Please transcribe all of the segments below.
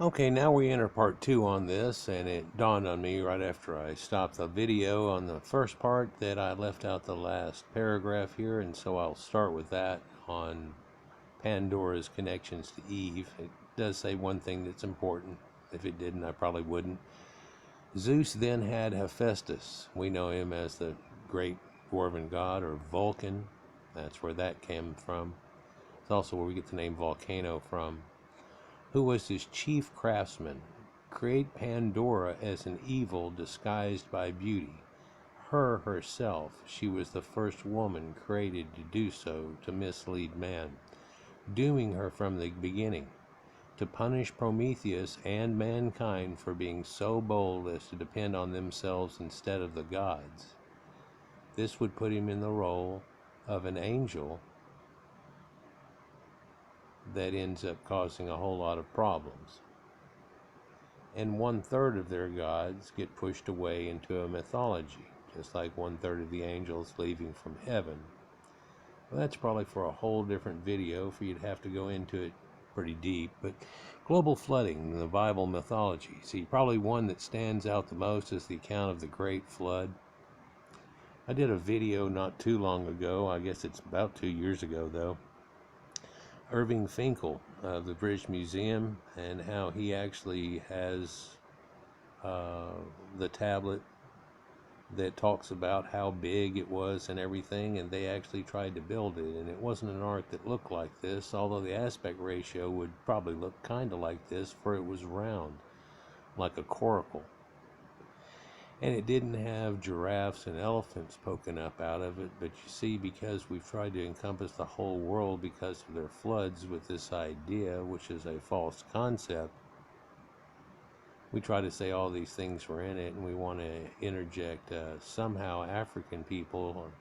Okay, now we enter part two on this, and it dawned on me right after I stopped the video on the first part that I left out the last paragraph here, and so I'll start with that on Pandora's connections to Eve. It does say one thing that's important. If it didn't, I probably wouldn't. Zeus then had Hephaestus. We know him as the great dwarven god, or Vulcan. That's where that came from. It's also where we get the name volcano from. Who was his chief craftsman, create Pandora as an evil disguised by beauty. Her herself, she was the first woman created to do so, to mislead man, dooming her from the beginning, to punish Prometheus and mankind for being so bold as to depend on themselves instead of the gods. This would put him in the role of an angel that ends up causing a whole lot of problems. And 1/3 of their gods get pushed away into a mythology, just like 1/3 of the angels leaving from heaven. Well, that's probably for a whole different video, for you'd have to go into it pretty deep. But global flooding in the Bible mythology. See, probably one that stands out the most is the account of the Great Flood. I did a video not too long ago, I guess it's about 2 years ago though, Irving Finkel of the British Museum, and how he actually has the tablet that talks about how big it was and everything, and they actually tried to build it, and it wasn't an ark that looked like this, although the aspect ratio would probably look kind of like this, for it was round, like a coracle. And it didn't have giraffes and elephants poking up out of it, but you see, because we've tried to encompass the whole world because of their floods with this idea, which is a false concept, we try to say all these things were in it, and we want to interject somehow African people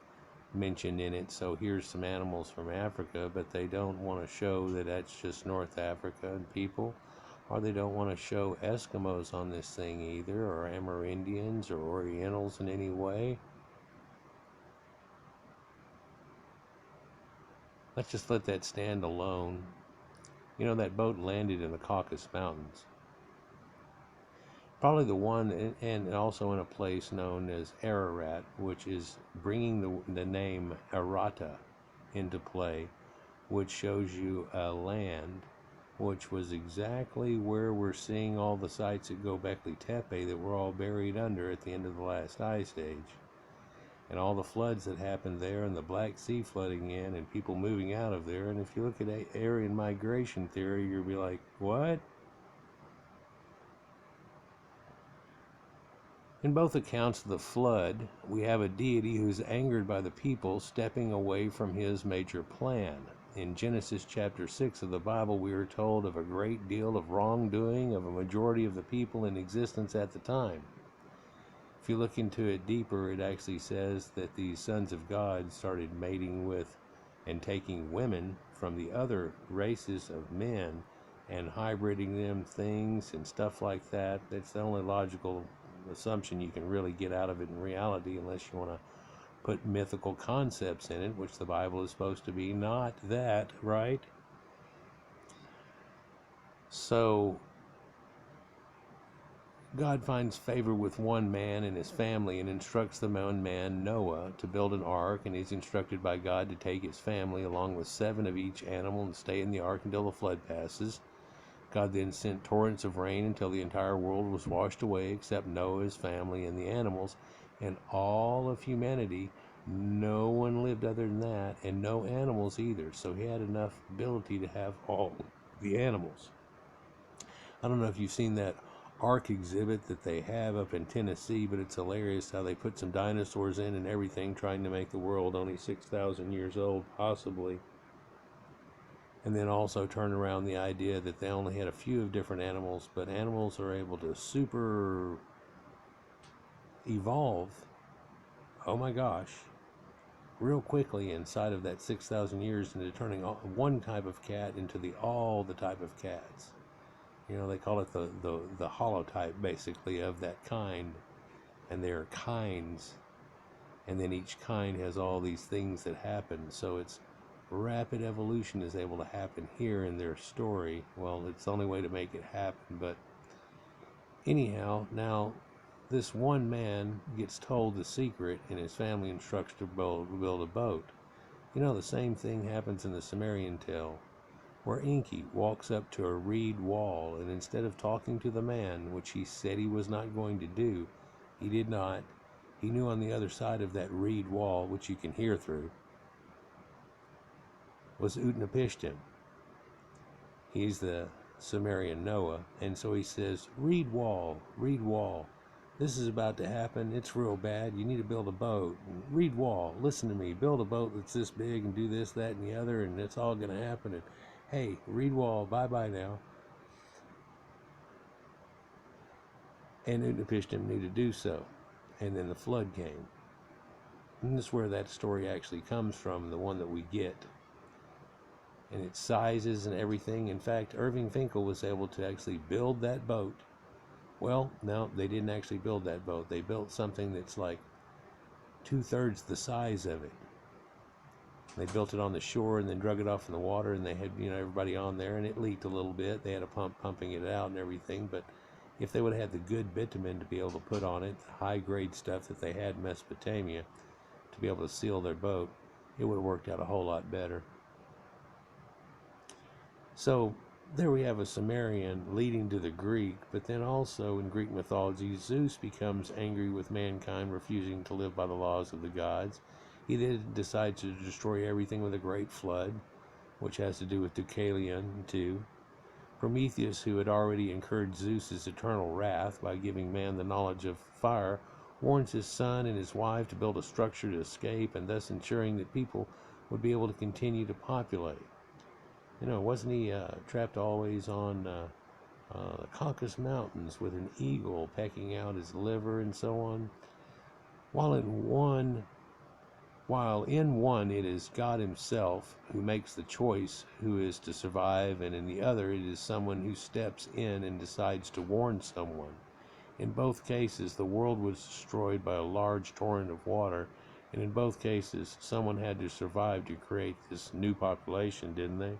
mentioned in it. So here's some animals from Africa, but they don't want to show that that's just North Africa and people. Or they don't want to show Eskimos on this thing either, or Amerindians, or Orientals in any way. Let's just let that stand alone. You know, that boat landed in the Caucasus Mountains. Probably the one, and also in a place known as Ararat, which is bringing the name Arata into play, which shows you a land which was exactly where we're seeing all the sites at Göbekli Tepe that were all buried under at the end of the last ice age. And all the floods that happened there, and the Black Sea flooding in, and people moving out of there. And if you look at Aryan migration theory, you'll be like, what? In both accounts of the flood, we have a deity who's angered by the people stepping away from his major plan. In Genesis chapter 6 of the Bible, we are told of a great deal of wrongdoing of a majority of the people in existence at the time. If you look into it deeper, it actually says that these sons of God started mating with and taking women from the other races of men and hybriding them things and stuff like that. That's the only logical assumption you can really get out of it in reality, unless you want to put mythical concepts in it, which the Bible is supposed to be not that, right? So God finds favor with one man and his family and instructs the one man, Noah, to build an ark, and he's instructed by God to take his family along with 7 of each animal and stay in the ark until the flood passes. God then sent torrents of rain until the entire world was washed away except Noah, his family, and the animals, and all of humanity. No one lived other than that, and no animals either, so he had enough ability to have all the animals. I don't know if you've seen that ark exhibit that they have up in Tennessee, but it's hilarious how they put some dinosaurs in and everything, trying to make the world only 6,000 years old, possibly. And then also turn around the idea that they only had a few of different animals, but animals are able to super evolve, oh my gosh, real quickly inside of that 6,000 years, into turning one type of cat into all the type of cats. You know, they call it the holotype, basically, of that kind. And there are kinds, and then each kind has all these things that happen. So it's rapid evolution is able to happen here in their story. Well, it's the only way to make it happen. But anyhow, now this one man gets told the secret, and his family instructs to build a boat. The same thing happens in the Sumerian tale, where Enki walks up to a reed wall, and instead of talking to the man, which he said he was not going to do, he did not. He knew on the other side of that reed wall, which you can hear through, was Utnapishtim. He's the Sumerian Noah, and so he says, reed wall, this is about to happen, it's real bad, you need to build a boat. Reed wall, listen to me, build a boat that's this big and do this, that, and the other, and it's all going to happen. And hey, reed wall, bye-bye now. And Utnapishtim knew to do so, and then the flood came. And this is where that story actually comes from, the one that we get. And its sizes and everything. In fact, Irving Finkel was able to actually build that boat. Well, no, they didn't actually build that boat. They built something that's like 2/3 the size of it. They built it on the shore and then drug it off in the water, and they had, everybody on there, and it leaked a little bit. They had a pump pumping it out and everything, but if they would have had the good bitumen to be able to put on it, the high-grade stuff that they had in Mesopotamia, to be able to seal their boat, it would have worked out a whole lot better. So there we have a Sumerian leading to the Greek, but then also in Greek mythology, Zeus becomes angry with mankind, refusing to live by the laws of the gods. He then decides to destroy everything with a great flood, which has to do with Deucalion too. Prometheus, who had already incurred Zeus's eternal wrath by giving man the knowledge of fire, warns his son and his wife to build a structure to escape, and thus ensuring that people would be able to continue to populate. Wasn't he trapped always on the Caucasus Mountains with an eagle pecking out his liver and so on? While in one it is God himself who makes the choice who is to survive, and in the other it is someone who steps in and decides to warn someone. In both cases, the world was destroyed by a large torrent of water, and in both cases, someone had to survive to create this new population, didn't they?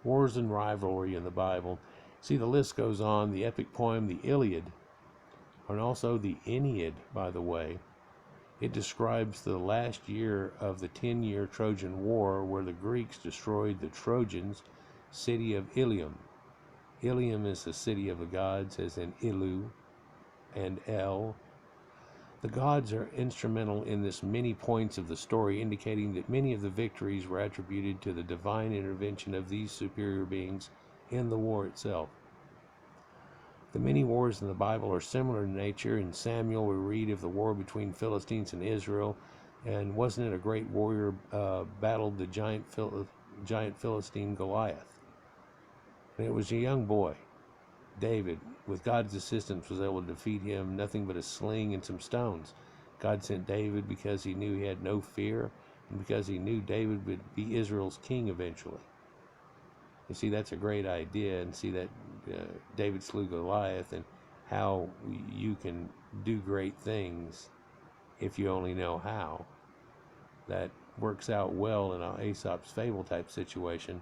Wars and rivalry in the Bible. See, the list goes on. The epic poem, the Iliad, and also the Aeneid, by the way. It describes the last year of the 10-year Trojan War, where the Greeks destroyed the Trojans' city of Ilium. Ilium is the city of the gods, as in Ilu and El. The gods are instrumental in this many points of the story, indicating that many of the victories were attributed to the divine intervention of these superior beings in the war itself. The many wars in the Bible are similar in nature. In Samuel, we read of the war between Philistines and Israel, and wasn't it a great warrior battled the giant Philistine Goliath? And it was a young boy, David, with God's assistance, was able to defeat him, nothing but a sling and some stones. God sent David because he knew he had no fear, and because he knew David would be Israel's king eventually. You see, that's a great idea, and see that David slew Goliath, and how you can do great things if you only know how. That works out well in an Aesop's fable type situation.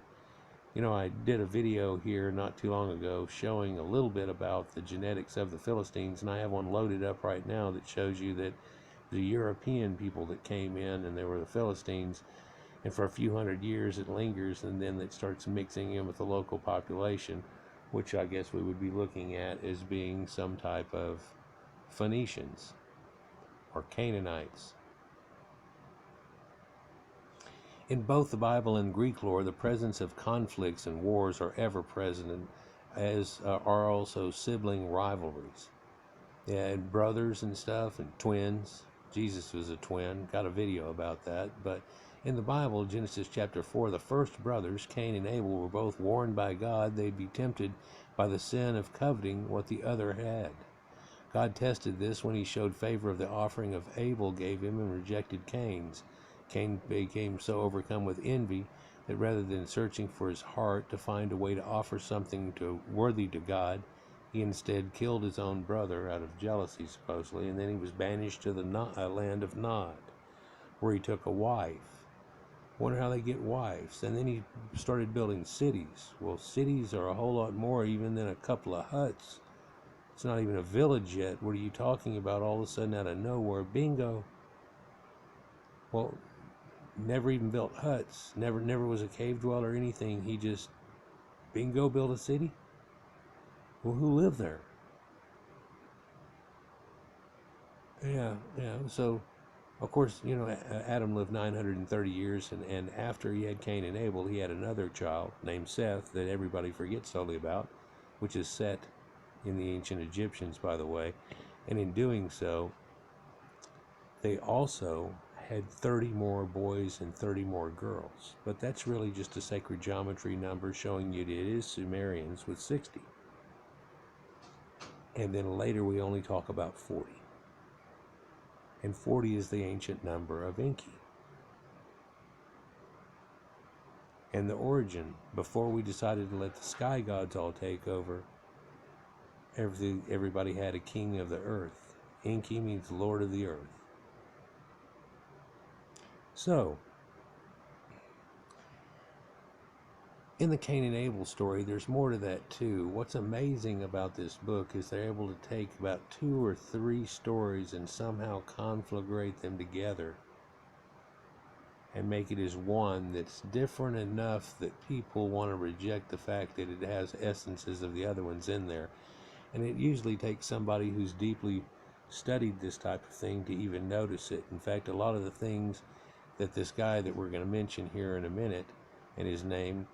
I did a video here not too long ago showing a little bit about the genetics of the Philistines, and I have one loaded up right now that shows you that the European people that came in, and they were the Philistines, and for a few hundred years it lingers, and then it starts mixing in with the local population, which I guess we would be looking at as being some type of Phoenicians or Canaanites. In both the Bible and Greek lore, the presence of conflicts and wars are ever present, as are also sibling rivalries. They had brothers and stuff, and twins. Jesus was a twin. Got a video about that. But in the Bible, Genesis chapter 4, the first brothers, Cain and Abel, were both warned by God they'd be tempted by the sin of coveting what the other had. God tested this when he showed favor of the offering of Abel gave him and rejected Cain's. Cain became so overcome with envy that rather than searching for his heart to find a way to offer something worthy to God, he instead killed his own brother out of jealousy, supposedly, and then he was banished to the land of Nod, where he took a wife. Wonder how they get wives. And then he started building cities. Well, cities are a whole lot more even than a couple of huts. It's not even a village yet. What are you talking about? All of a sudden, out of nowhere, bingo. Well, never even built huts. Never was a cave dweller or anything. He just, bingo, built a city? Well, who lived there? Yeah. So, of course, Adam lived 930 years, and after he had Cain and Abel, he had another child named Seth that everybody forgets totally about, which is Set in the ancient Egyptians, by the way. And in doing so, they also had 30 more boys and 30 more girls. But that's really just a sacred geometry number showing you that it is Sumerians with 60. And then later we only talk about 40. And 40 is the ancient number of Enki. And the origin, before we decided to let the sky gods all take over, everybody had a king of the earth. Enki means Lord of the earth. So, in the Cain and Abel story, there's more to that too. What's amazing about this book is they're able to take about 2 or 3 stories and somehow conflagrate them together and make it as one that's different enough that people want to reject the fact that it has essences of the other ones in there. And it usually takes somebody who's deeply studied this type of thing to even notice it. In fact, a lot of the things that this guy that we're going to mention here in a minute, and his name,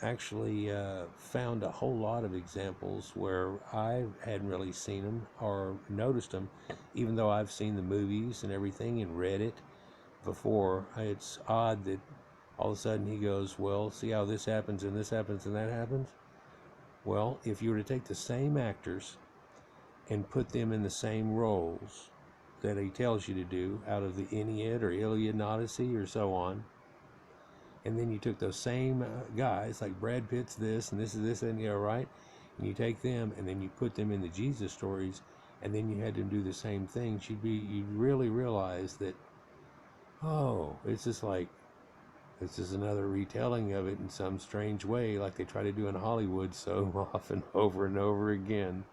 actually found a whole lot of examples where I hadn't really seen them or noticed them, even though I've seen the movies and everything and read it before. It's odd that all of a sudden he goes, well, see how this happens and this happens and that happens? Well, if you were to take the same actors and put them in the same roles that he tells you to do out of the Aeneid or Iliad and Odyssey or so on, and then you took those same guys, like Brad Pitt's this and this is this and right, and you take them and then you put them in the Jesus stories, and then you had them do the same things, you'd really realize that, oh, it's just like, this is another retelling of it in some strange way, like they try to do in Hollywood so often over and over again.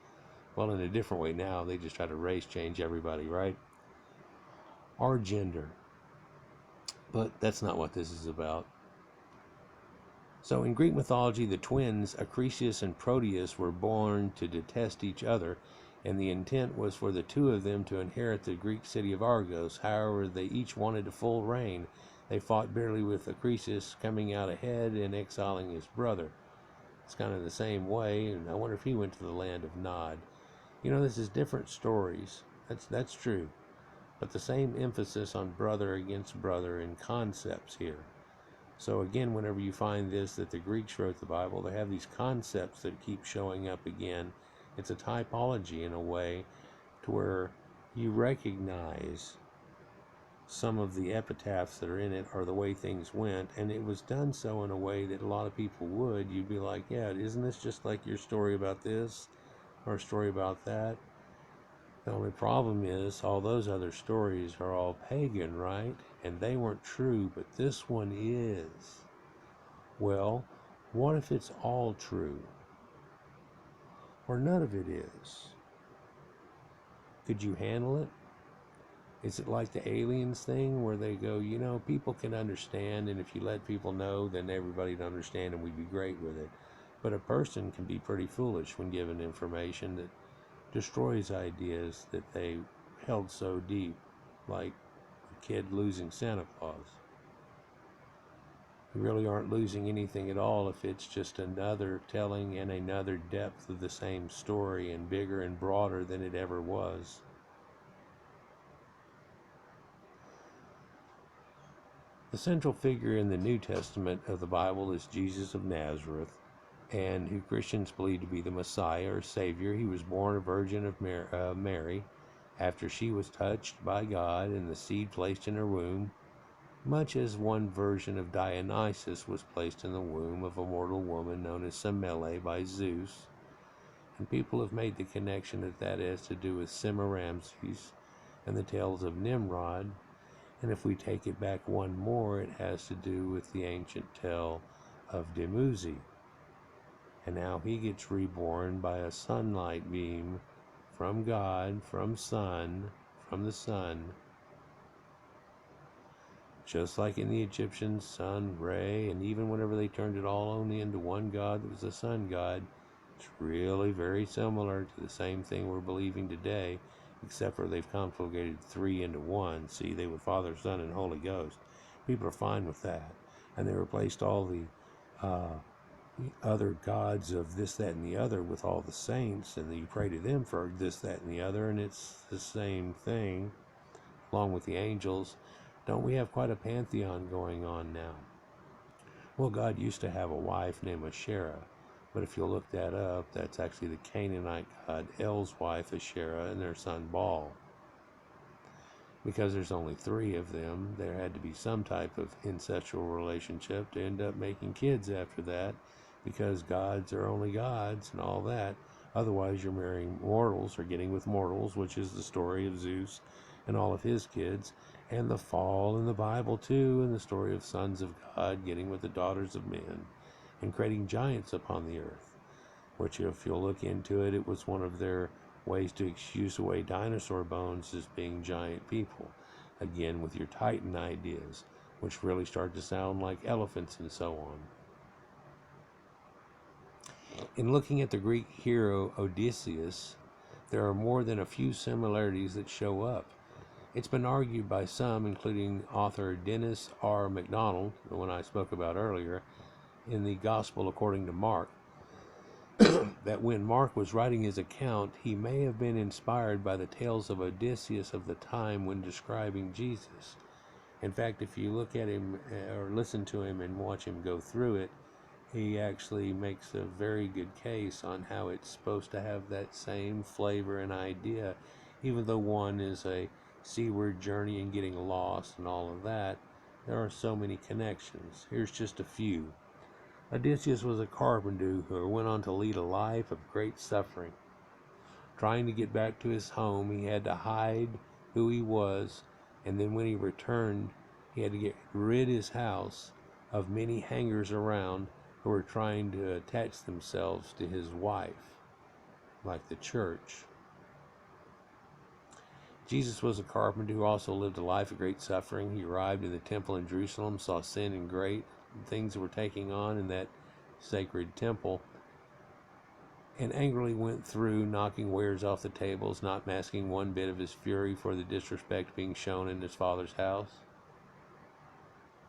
Well, in a different way now. They just try to race change everybody, right? Or gender. But that's not what this is about. So in Greek mythology, the twins Acrisius and Proteus were born to detest each other, and the intent was for the two of them to inherit the Greek city of Argos. However, they each wanted a full reign. They fought bitterly with Acrisius, coming out ahead and exiling his brother. It's kind of the same way, and I wonder if he went to the land of Nod. This is different stories. That's true. But the same emphasis on brother against brother in concepts here. So again, whenever you find this, that the Greeks wrote the Bible, they have these concepts that keep showing up again. It's a typology in a way to where you recognize some of the epitaphs that are in it or the way things went, and it was done so in a way that a lot of people would. You'd be like, yeah, isn't this just like your story about this or a story about that? The only problem is all those other stories are all pagan, right? And they weren't true, but this one is. Well, what if it's all true? Or none of it is? Could you handle it? Is it like the aliens thing where they go, people can understand, and if you let people know, then everybody would understand and we'd be great with it. But a person can be pretty foolish when given information that destroys ideas that they held so deep, like a kid losing Santa Claus. You really aren't losing anything at all if it's just another telling and another depth of the same story and bigger and broader than it ever was. The central figure in the New Testament of the Bible is Jesus of Nazareth, and who Christians believe to be the Messiah or Savior. He was born a virgin of Mary after she was touched by God and the seed placed in her womb, much as one version of Dionysus was placed in the womb of a mortal woman known as Semele by Zeus. And people have made the connection that has to do with Semiramis and the tales of Nimrod. And if we take it back one more, it has to do with the ancient tale of Demuzi, and how he gets reborn by a sunlight beam from God, from the sun, just like in the Egyptian sun, Re, and even whenever they turned it all only into one God that was the sun God. It's really very similar to the same thing we're believing today, except for they've conjugated three into one. See, they were Father, Son, and Holy Ghost. People are fine with that. And they replaced all the other gods of this, that, and the other with all the saints, and you pray to them for this, that, and the other, and it's the same thing, along with the angels. Don't we have quite a pantheon going on now? Well, God used to have a wife named Asherah, but if you'll look that up, that's actually the Canaanite god El's wife, Asherah, and their son Baal. Because there's only three of them, there had to be some type of incestual relationship to end up making kids after that, because gods are only gods and all that. Otherwise, you're marrying mortals or getting with mortals, which is the story of Zeus and all of his kids, and the fall in the Bible too, and the story of sons of God getting with the daughters of men and creating giants upon the earth, which, if you'll look into it, it was one of their ways to excuse away dinosaur bones as being giant people. Again, with your Titan ideas, which really start to sound like elephants and so on. In looking at the Greek hero Odysseus, there are more than a few similarities that show up. It's been argued by some, including author Dennis R. MacDonald, the one I spoke about earlier, in the Gospel according to Mark, that when Mark was writing his account, he may have been inspired by the tales of Odysseus of the time when describing Jesus. In fact, if you look at him or listen to him and watch him go through it, he actually makes a very good case on how it's supposed to have that same flavor and idea, even though one is a seaward journey and getting lost and all of that. There are so many connections. Here's just a few. Odysseus was a carpenter who went on to lead a life of great suffering. Trying to get back to his home, he had to hide who he was, and then when he returned, he had to get rid his house of many hangers around who were trying to attach themselves to his wife, like the church. Jesus was a carpenter who also lived a life of great suffering. He arrived in the temple in Jerusalem, saw sin and great things that were taking on in that sacred temple, and angrily went through, knocking wares off the tables, not masking one bit of his fury for the disrespect being shown in his father's house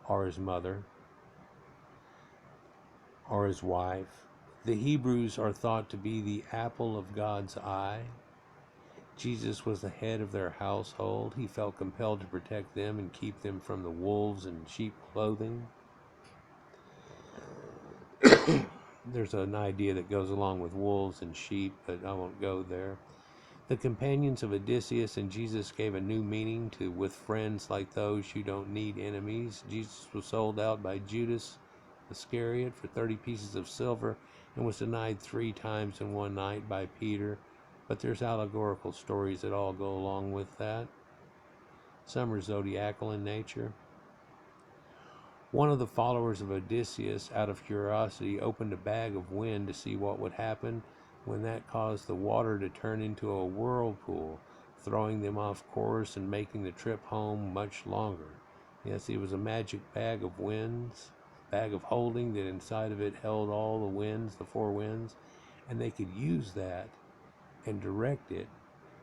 or his mother or his wife. The Hebrews are thought to be the apple of God's eye. Jesus was the head of their household. He felt compelled to protect them and keep them from the wolves in sheep clothing. There's an idea that goes along with wolves and sheep, but I won't go there. The companions of Odysseus and Jesus gave a new meaning to with friends like those you don't need enemies. Jesus was sold out by Judas Iscariot for 30 pieces of silver and was denied 3 times in one night by Peter. But there's allegorical stories that all go along with that. Some are zodiacal in nature. One of the followers of Odysseus, out of curiosity, opened a bag of wind to see what would happen when that caused the water to turn into a whirlpool, throwing them off course and making the trip home much longer. Yes, it was a magic bag of winds, bag of holding that inside of it held all the winds, the 4 winds, and they could use that and direct it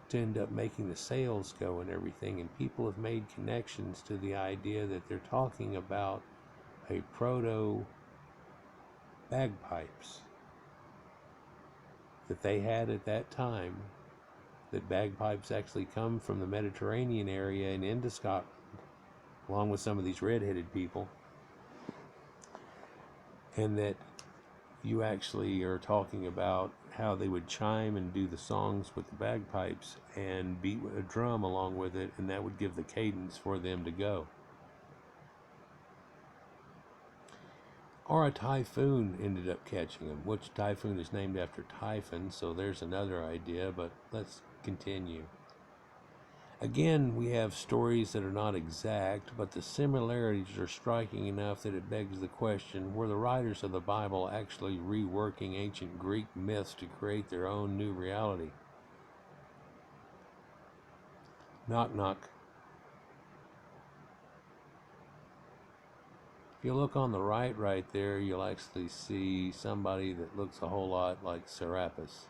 to end up making the sails go and everything. And people have made connections to the idea that they're talking about a proto bagpipes that they had at that time, that bagpipes actually come from the Mediterranean area and into Scotland, along with some of these red-headed people, and that you actually are talking about how they would chime and do the songs with the bagpipes and beat a drum along with it, and that would give the cadence for them to go. Or a typhoon ended up catching them, which typhoon is named after Typhon, so there's another idea, but let's continue. Again, we have stories that are not exact, but the similarities are striking enough that it begs the question, were the writers of the Bible actually reworking ancient Greek myths to create their own new reality? Knock, knock. If you look on the right there, you'll actually see somebody that looks a whole lot like Serapis.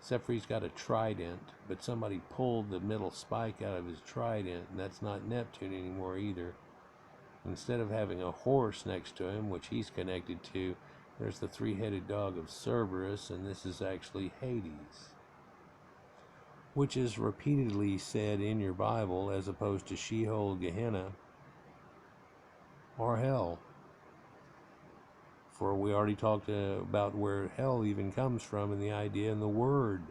Except for he's got a trident, but somebody pulled the middle spike out of his trident, and that's not Neptune anymore either. Instead of having a horse next to him, which he's connected to, there's the three-headed dog of Cerberus, and this is actually Hades, which is repeatedly said in your Bible as opposed to Sheol, Gehenna, or hell. For we already talked about where hell even comes from and the idea and the word.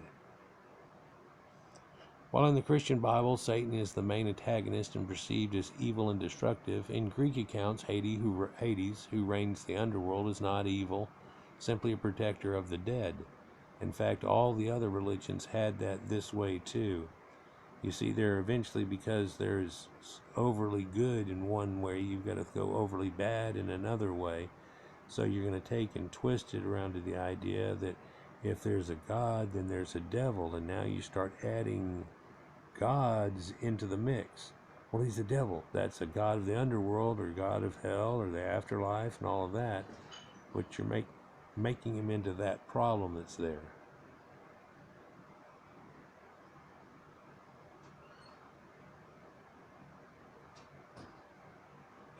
While in the Christian Bible, Satan is the main antagonist and perceived as evil and destructive, in Greek accounts, Hades, who reigns the underworld, is not evil, simply a protector of the dead. In fact, all the other religions had that this way too. You see, they're eventually, because there's overly good in one way, you've got to go overly bad in another way. So you're going to take and twist it around to the idea that if there's a God, then there's a devil, and now you start adding gods into the mix. Well, he's the devil. That's a god of the underworld, or god of hell, or the afterlife, and all of that. But you're making him into that problem that's there.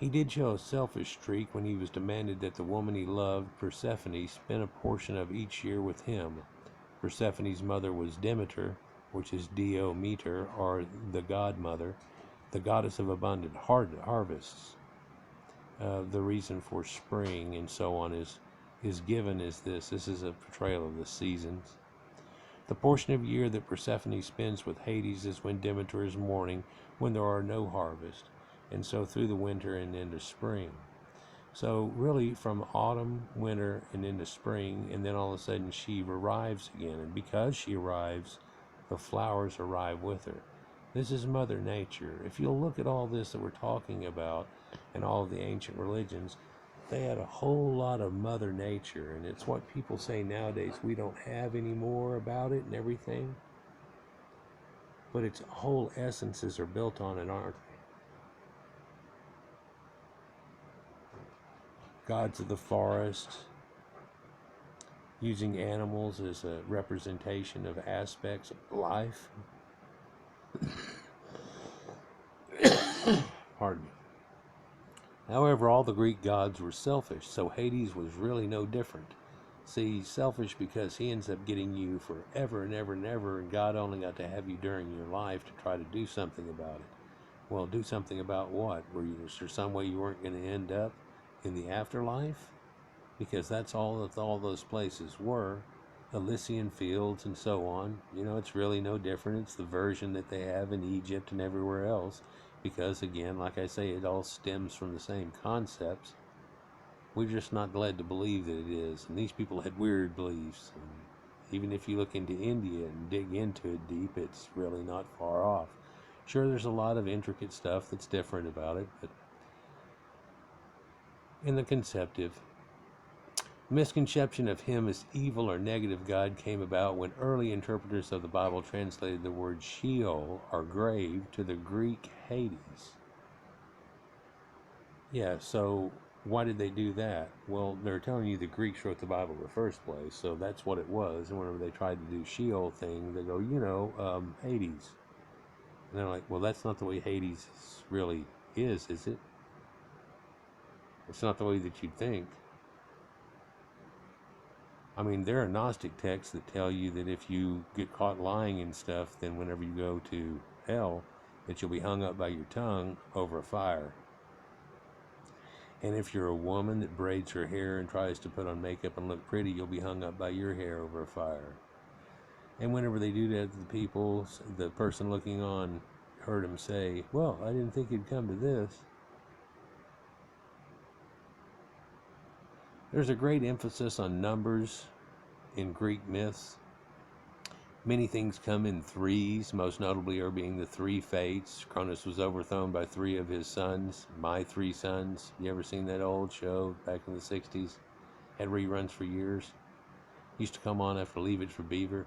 He did show a selfish streak when he was demanded that the woman he loved, Persephone, spend a portion of each year with him. Persephone's mother was Demeter, which is Dio-meter, or the godmother, the goddess of abundant harvests. The reason for spring and so on is given as this. This is a portrayal of the seasons. The portion of year that Persephone spends with Hades is when Demeter is mourning, when there are no harvest, and so through the winter and into spring. So really from autumn, winter, and into spring, and then all of a sudden she arrives again. And because she arrives, the flowers arrive with her. This is Mother Nature. If you'll look at all this that we're talking about and all of the ancient religions, they had a whole lot of Mother Nature. And it's what people say nowadays we don't have anymore about it and everything. But its whole essences are built on it, aren't they? Gods of the forest, using animals as a representation of aspects of life. Pardon me. However, all the Greek gods were selfish, so Hades was really no different. See, selfish because he ends up getting you forever and ever and ever, and God only got to have you during your life to try to do something about it. Well, do something about what? Was there some way you weren't going to end up in the afterlife? Because that's all that all those places were, Elysian fields and so on. You know, it's really no different. It's the version that they have in Egypt and everywhere else, because again, like I say, it all stems from the same concepts. We're just not led to believe that it is, and these people had weird beliefs. And even if you look into India and dig into it deep, it's really not far off. Sure, there's a lot of intricate stuff that's different about it, but in the conceptive, misconception of him as evil or negative God came about when early interpreters of the Bible translated the word Sheol, or grave, to the Greek Hades. Yeah, so why did they do that? Well, they're telling you the Greeks wrote the Bible in the first place, so that's what it was. And whenever they tried to do Sheol thing, they go, Hades. And they're like, well, that's not the way Hades really is it? It's not the way that you'd think. I mean, there are Gnostic texts that tell you that if you get caught lying and stuff, then whenever you go to hell, that you'll be hung up by your tongue over a fire. And if you're a woman that braids her hair and tries to put on makeup and look pretty, you'll be hung up by your hair over a fire. And whenever they do that to the people, the person looking on heard him say, well, I didn't think it'd come to this. There's a great emphasis on numbers in Greek myths. Many things come in threes, most notably are being the three fates. Cronus was overthrown by three of his sons, my three sons. You ever seen that old show back in the 60s? Had reruns for years. Used to come on after Leave It for Beaver.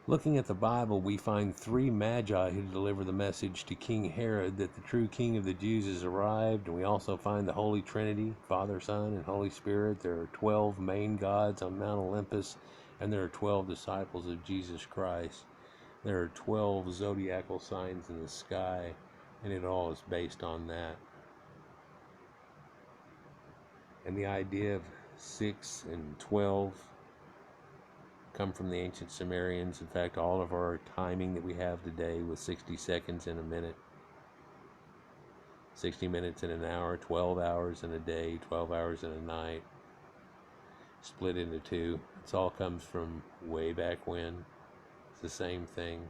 Looking at the Bible, we find three magi who deliver the message to King Herod that the true king of the Jews has arrived, and we also find the Holy Trinity, Father, Son, and Holy Spirit. There are 12 main gods on Mount Olympus, and there are 12 disciples of Jesus Christ. There are 12 zodiacal signs in the sky, and it all is based on that. And the idea of 6 and 12 come from the ancient Sumerians. In fact, all of our timing that we have today with 60 seconds in a minute, 60 minutes in an hour, 12 hours in a day, 12 hours in a night, split into two. It all comes from way back when. It's the same thing.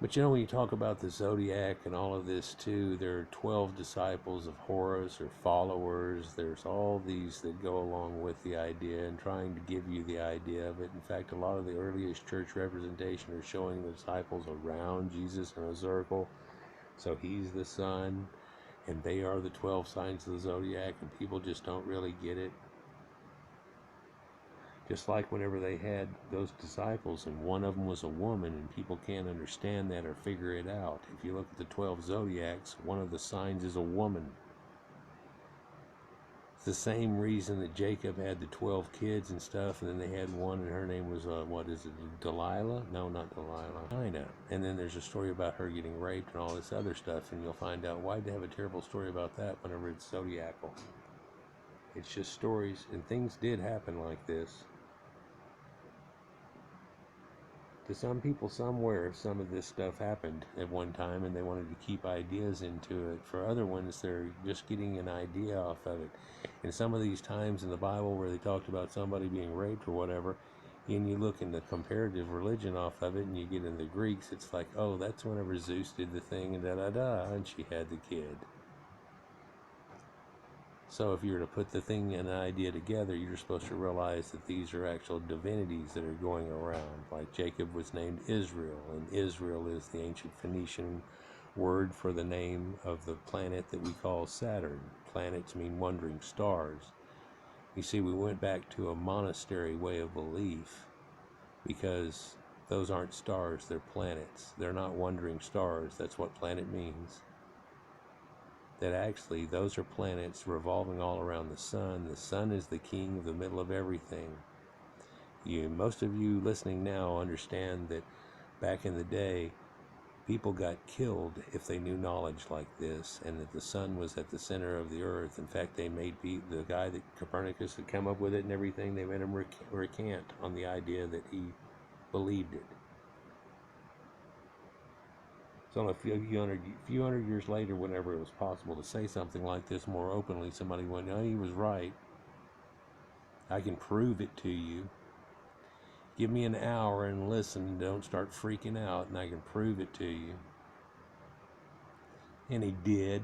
But you know, when you talk about the zodiac and all of this too, there are 12 disciples of Horus or followers. There's all these that go along with the idea and trying to give you the idea of it. In fact, a lot of the earliest church representation are showing the disciples around Jesus in a circle. So he's the sun, and they are the 12 signs of the zodiac, and people just don't really get it. Just like whenever they had those disciples and one of them was a woman, and people can't understand that or figure it out. If you look at the 12 zodiacs, one of the signs is a woman. It's the same reason that Jacob had the 12 kids and stuff, and then they had one, and her name was, Delilah? No, not Delilah. Dinah. And then there's a story about her getting raped and all this other stuff, and you'll find out why they have a terrible story about that whenever it's zodiacal. It's just stories, and things did happen like this. To some people somewhere, some of this stuff happened at one time and they wanted to keep ideas into it. For other ones, they're just getting an idea off of it. And some of these times in the Bible where they talked about somebody being raped or whatever, and you look in the comparative religion off of it and you get in the Greeks, it's like, oh, that's whenever Zeus did the thing and da-da-da, and she had the kid. So if you were to put the thing and an idea together, you're supposed to realize that these are actual divinities that are going around. Like Jacob was named Israel, and Israel is the ancient Phoenician word for the name of the planet that we call Saturn. Planets mean wandering stars. You see, we went back to a monastery way of belief because those aren't stars, they're planets. They're not wandering stars. That's what planet means. That actually those are planets revolving all around the sun. The sun is the king of the middle of everything. Most of you listening now understand that back in the day, people got killed if they knew knowledge like this, and that the sun was at the center of the earth. In fact, they made the guy that Copernicus had come up with it and everything, they made him recant on the idea that he believed it. So a few hundred years later, whenever it was possible to say something like this more openly, somebody went, no, he was right. I can prove it to you. Give me an hour and listen, and don't start freaking out, and I can prove it to you. And he did.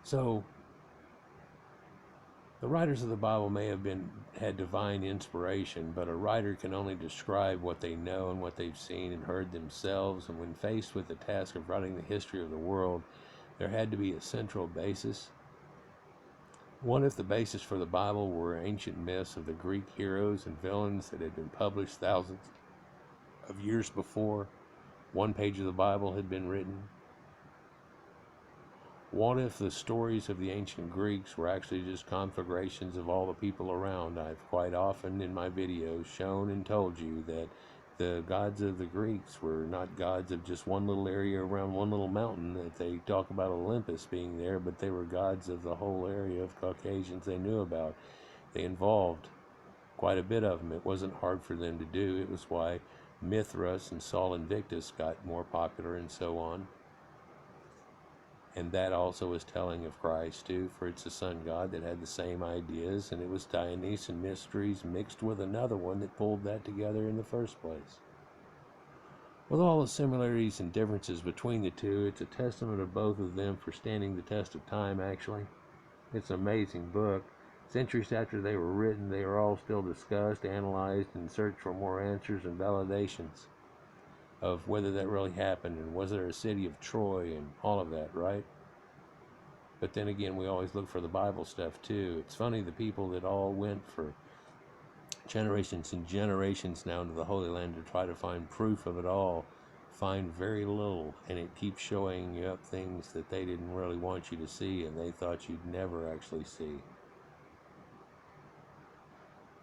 So the writers of the Bible may have had divine inspiration, but a writer can only describe what they know and what they've seen and heard themselves. And when faced with the task of writing the history of the world, there had to be a central basis. What if the basis for the Bible were ancient myths of the Greek heroes and villains that had been published thousands of years before one page of the Bible had been written? What if the stories of the ancient Greeks were actually just conflagrations of all the people around? I've quite often in my videos shown and told you that the gods of the Greeks were not gods of just one little area around one little mountain, that they talk about Olympus being there, but they were gods of the whole area of Caucasians they knew about. They involved quite a bit of them. It wasn't hard for them to do. It was why Mithras and Sol Invictus got more popular and so on. And that also is telling of Christ too, for it's a sun god that had the same ideas, and it was Dionysian mysteries mixed with another one that pulled that together in the first place. With all the similarities and differences between the two, it's a testament of both of them for standing the test of time, actually. It's an amazing book. Centuries after they were written, they are all still discussed, analyzed, and searched for more answers and validations of whether that really happened and was there a city of Troy and all of that, right? But then again, we always look for the Bible stuff too. It's funny, the people that all went for generations and generations now into the Holy Land to try to find proof of it all find very little, and it keeps showing you up things that they didn't really want you to see and they thought you'd never actually see.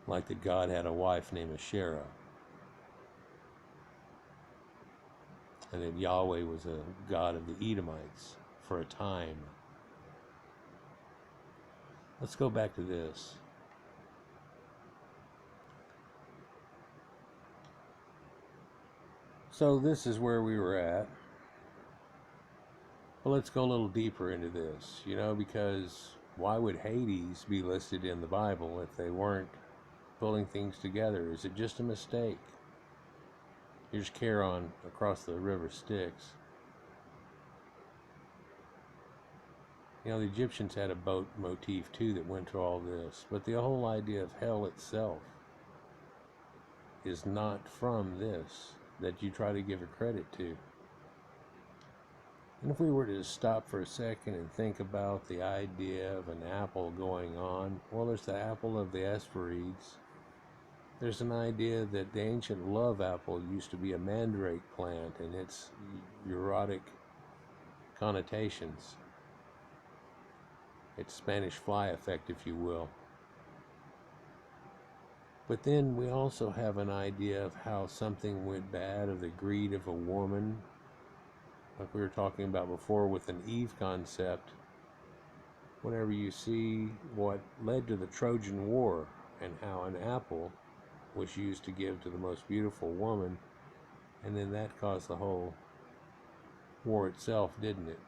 Like that God had a wife named Asherah, and that Yahweh was a god of the Edomites for a time. Let's go back to this. So this is where we were at. But let's go a little deeper into this, because why would Hades be listed in the Bible if they weren't pulling things together? Is it just a mistake? Here's Charon across the river Styx. The Egyptians had a boat motif too that went to all this, but the whole idea of hell itself is not from this that you try to give it credit to. And if we were to stop for a second and think about the idea of an apple going on, well, there's the apple of the Hesperides. There's an idea that the ancient love apple used to be a mandrake plant and its erotic connotations. It's Spanish fly effect, if you will. But then we also have an idea of how something went bad, of the greed of a woman, like we were talking about before with an Eve concept. Whenever you see what led to the Trojan War and how an apple was used to give to the most beautiful woman, and then that caused the whole war itself, didn't it?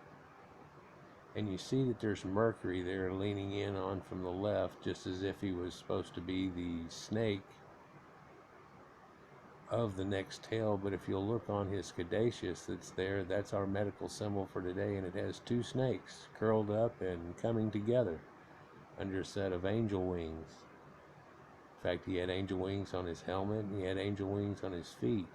And you see that there's Mercury there leaning in on from the left, just as if he was supposed to be the snake of the next tail. But if you'll look on his caduceus that's there, that's our medical symbol for today, and it has two snakes curled up and coming together under a set of angel wings. In fact, he had angel wings on his helmet, and he had angel wings on his feet.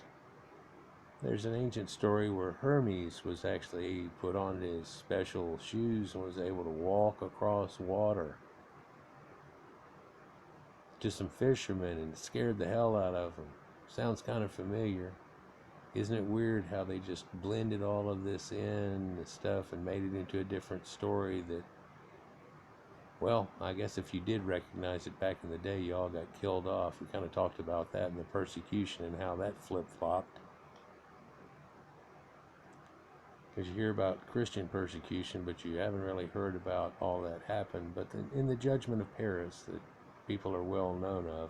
There's an ancient story where Hermes was actually put on his special shoes and was able to walk across water to some fishermen, and it scared the hell out of them. Sounds kind of familiar. Isn't it weird how they just blended all of this in and stuff and made it into a different story that, well, I guess if you did recognize it back in the day, you all got killed off. We kind of talked about that in the persecution and how that flip-flopped. Because you hear about Christian persecution, but you haven't really heard about all that happened. But in the judgment of Paris that people are well known of,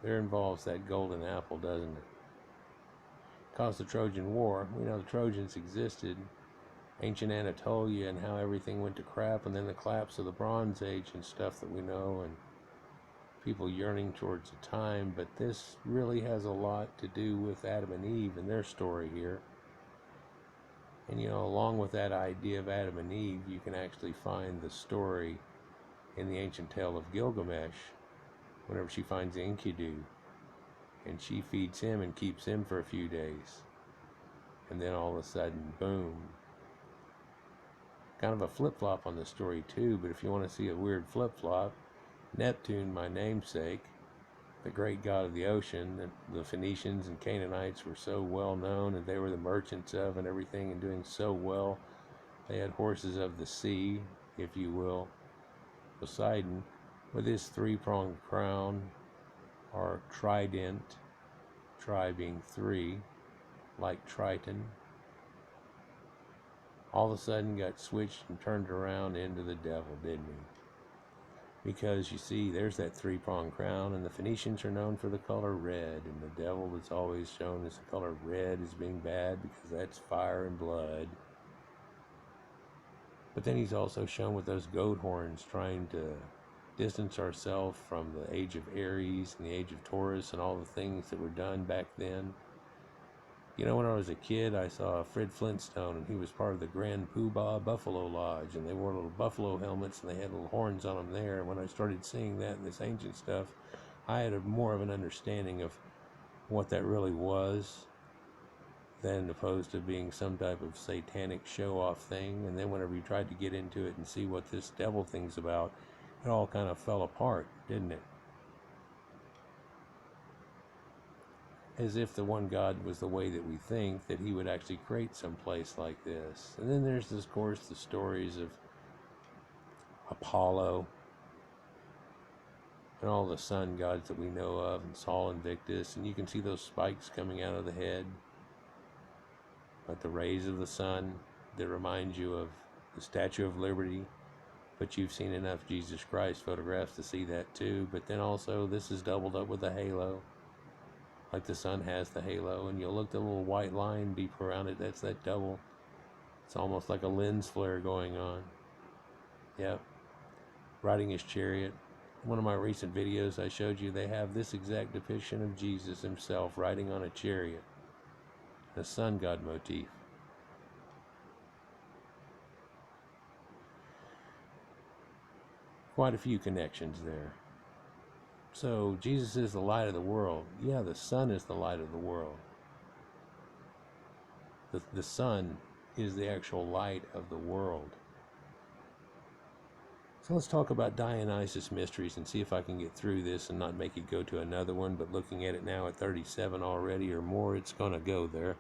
there involves that golden apple, doesn't it? Caused the Trojan War. We know the Trojans existed, ancient Anatolia, and how everything went to crap, and then the collapse of the Bronze Age and stuff that we know, and people yearning towards a time. But this really has a lot to do with Adam and Eve and their story here. And along with that idea of Adam and Eve, you can actually find the story in the ancient tale of Gilgamesh, whenever she finds Enkidu, and she feeds him and keeps him for a few days. And then all of a sudden, boom. Kind of a flip-flop on the story too, but if you want to see a weird flip-flop, Neptune, my namesake, the great god of the ocean, that the Phoenicians and Canaanites were so well known, and they were the merchants of and everything, and doing so well. They had horses of the sea, if you will. Poseidon, with his three-pronged crown, or trident, tri being three, like Triton, all of a sudden got switched and turned around into the devil, didn't he? Because you see, there's that three-pronged crown, and the Phoenicians are known for the color red, and the devil is always shown as the color red as being bad because that's fire and blood. But then he's also shown with those goat horns, trying to distance ourselves from the age of Aries and the age of Taurus and all the things that were done back then. You know, when I was a kid, I saw Fred Flintstone, and he was part of the Grand Poobah Buffalo Lodge, and they wore little buffalo helmets, and they had little horns on them there. And when I started seeing that in this ancient stuff, I had more of an understanding of what that really was, than opposed to being some type of satanic show-off thing. And then whenever you tried to get into it and see what this devil thing's about, it all kind of fell apart, didn't it? As if the one God was the way that we think, that he would actually create some place like this. And then there's, of course, the stories of Apollo and all the sun gods that we know of, and Sol Invictus, and you can see those spikes coming out of the head, like the rays of the sun that remind you of the Statue of Liberty. But you've seen enough Jesus Christ photographs to see that too. But then also, this is doubled up with a halo, like the sun has the halo, and you'll look at the little white line deep around it. That's that double. It's almost like a lens flare going on. Yep. Riding his chariot. One of my recent videos I showed you, they have this exact depiction of Jesus himself riding on a chariot, a sun god motif. Quite a few connections there. So Jesus is the light of the world. Yeah, the sun is the light of the world. The sun is the actual light of the world. So let's talk about Dionysus mysteries and see if I can get through this and not make it go to another one. But looking at it now at 37 already or more, it's going to go there.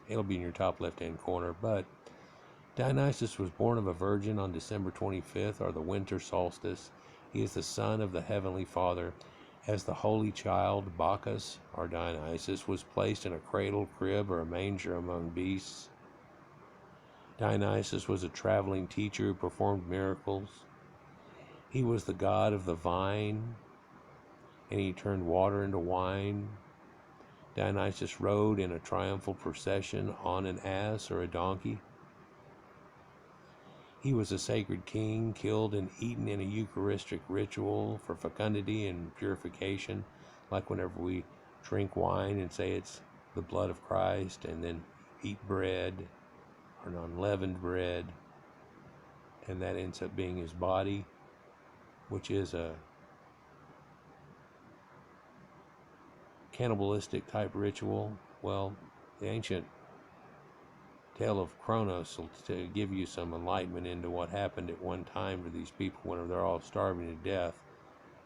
It'll be in your top left-hand corner. But Dionysus was born of a virgin on December 25th, or the winter solstice. He is the son of the Heavenly Father. As the holy child, Bacchus, or Dionysus, was placed in a cradle, crib, or a manger among beasts. Dionysus was a traveling teacher who performed miracles. He was the god of the vine, and he turned water into wine. Dionysus rode in a triumphal procession on an ass or a donkey. He was a sacred king, killed and eaten in a Eucharistic ritual for fecundity and purification, like whenever we drink wine and say it's the blood of Christ, and then eat bread, or unleavened bread, and that ends up being his body, which is a cannibalistic type ritual. Well, the ancient tale of Kronos will to give you some enlightenment into what happened at one time to these people when they're all starving to death.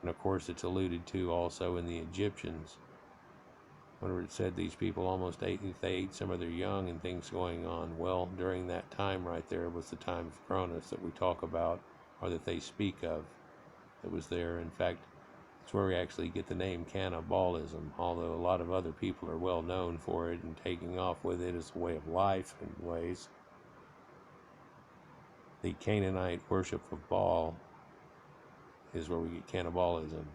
And of course it's alluded to also in the Egyptians, whenever it said these people almost ate, they ate some of their young and things going on. Well, during that time right there was the time of Kronos that we talk about, or that they speak of, that was there. In fact, it's where we actually get the name cannibalism, although a lot of other people are well known for it and taking off with it as a way of life in ways. The Canaanite worship of Baal is where we get cannibalism.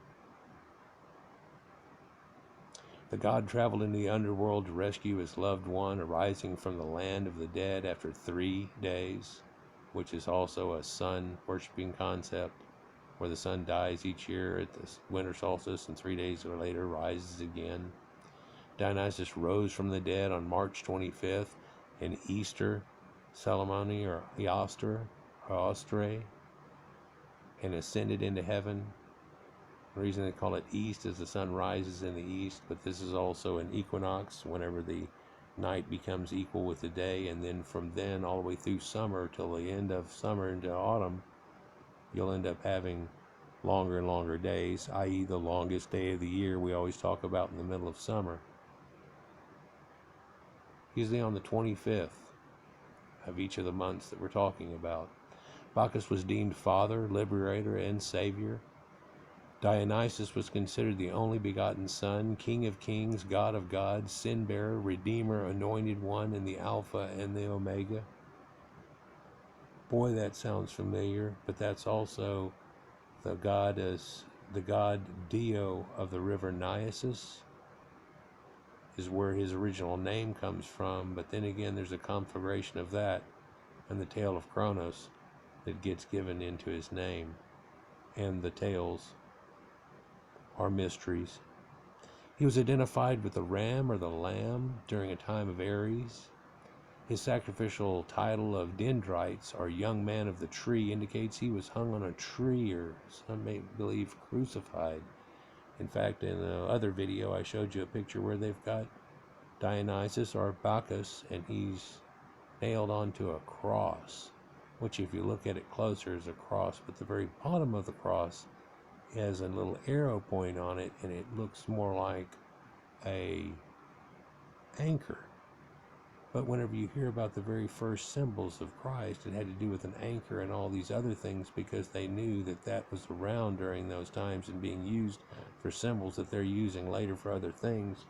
The god traveled into the underworld to rescue his loved one, arising from the land of the dead after 3 days, which is also a sun worshiping concept, where the sun dies each year at the winter solstice and 3 days later rises again. Dionysus rose from the dead on March 25th in Easter ceremony, or Easter, or Ostre, and ascended into heaven. The reason they call it East is the sun rises in the east, but this is also an equinox, whenever the night becomes equal with the day, and then from then all the way through summer till the end of summer into autumn, you'll end up having longer and longer days, i.e. the longest day of the year we always talk about in the middle of summer. Usually on the 25th of each of the months that we're talking about. Bacchus was deemed father, liberator, and savior. Dionysus was considered the only begotten son, king of kings, god of gods, sin bearer, redeemer, anointed one, and the Alpha and the Omega. Boy, that sounds familiar, but that's also the god Dio of the river Niasus, is where his original name comes from. But then again, there's a conflagration of that and the tale of Kronos that gets given into his name, and the tales are mysteries. He was identified with the ram or the lamb during a time of Aries. His sacrificial title of dendrites, or young man of the tree, indicates he was hung on a tree, or some may believe crucified. In fact, in the other video, I showed you a picture where they've got Dionysus or Bacchus, and he's nailed onto a cross, which if you look at it closer is a cross, but the very bottom of the cross has a little arrow point on it, and it looks more like a anchor. But whenever you hear about the very first symbols of Christ, it had to do with an anchor and all these other things, because they knew that that was around during those times and being used for symbols that they're using later for other things.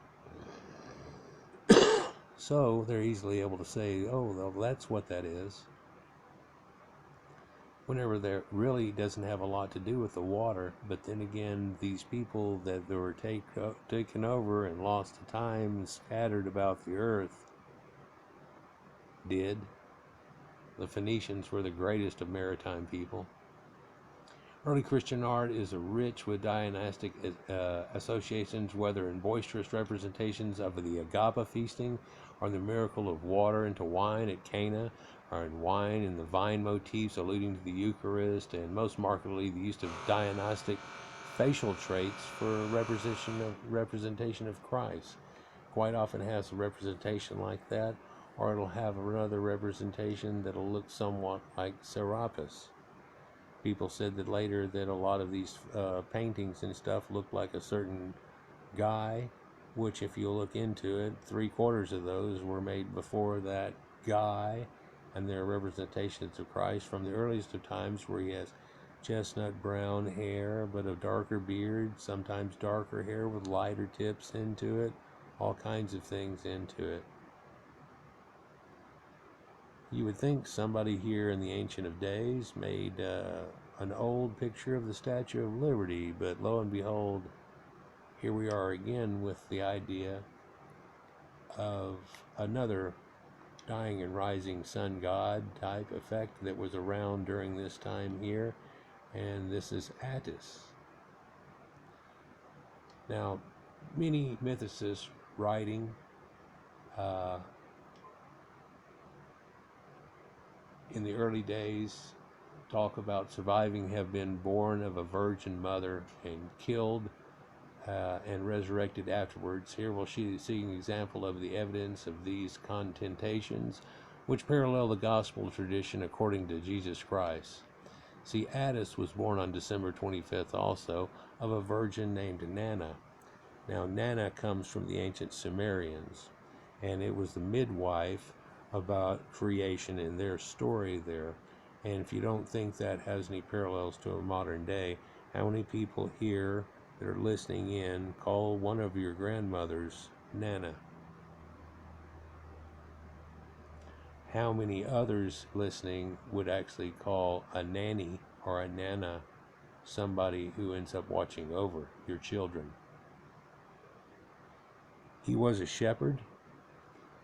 So they're easily able to say, oh, well, that's what that is. Whenever there really doesn't have a lot to do with the water, but then again, these people that they were taken over and lost to time and scattered about the earth did. The Phoenicians were the greatest of maritime people. Early Christian art is rich with Dionysic associations, whether in boisterous representations of the Agapa feasting, or the miracle of water into wine at Cana, or in wine and the vine motifs alluding to the Eucharist, and most markedly the use of Dionysic facial traits for representation of Christ. Quite often has a representation like that, or it'll have another representation that'll look somewhat like Serapis. People said that later that a lot of these paintings and stuff looked like a certain guy, which if you look into it, 3/4 of those were made before that guy, and they're representations of Christ from the earliest of times, where he has chestnut brown hair but a darker beard, sometimes darker hair with lighter tips into it, all kinds of things into it. You would think somebody here in the Ancient of Days made an old picture of the Statue of Liberty, but lo and behold, here we are again with the idea of another dying and rising sun god type effect that was around during this time here, and this is Attis. Now, many mythicists writing in the early days talk about surviving, have been born of a virgin mother and killed and resurrected afterwards. Here we'll see an example of the evidence of these contentations, which parallel the gospel tradition according to Jesus Christ. See, Attis was born on December 25th also of a virgin named Nana. Now, Nana comes from the ancient Sumerians, and it was the midwife about creation in their story there. And if you don't think that has any parallels to a modern day, how many people here that are listening in call one of your grandmothers Nana? How many others listening would actually call a nanny or a nana somebody who ends up watching over your children? He was a shepherd,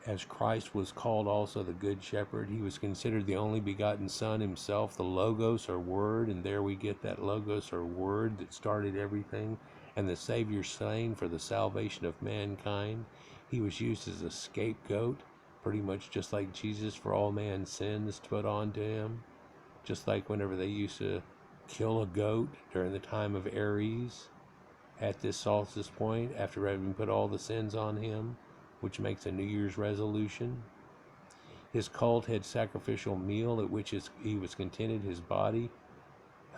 as Christ was called also the Good Shepherd. He was considered the only begotten Son himself, the Logos or Word, and there we get that Logos or Word that started everything, and the Savior slain for the salvation of mankind. He was used as a scapegoat, pretty much just like Jesus for all man's sins put onto him, just like whenever they used to kill a goat during the time of Aries at this solstice point after having put all the sins on him, which makes a New Year's resolution. His cult had sacrificial meal at which he was contented his body,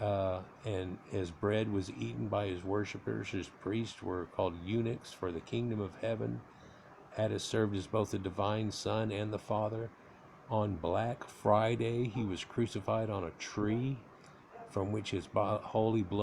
and as bread was eaten by his worshippers. His priests were called eunuchs for the kingdom of heaven. Attis served as both the divine Son and the Father. On Black Friday, he was crucified on a tree, from which his holy blood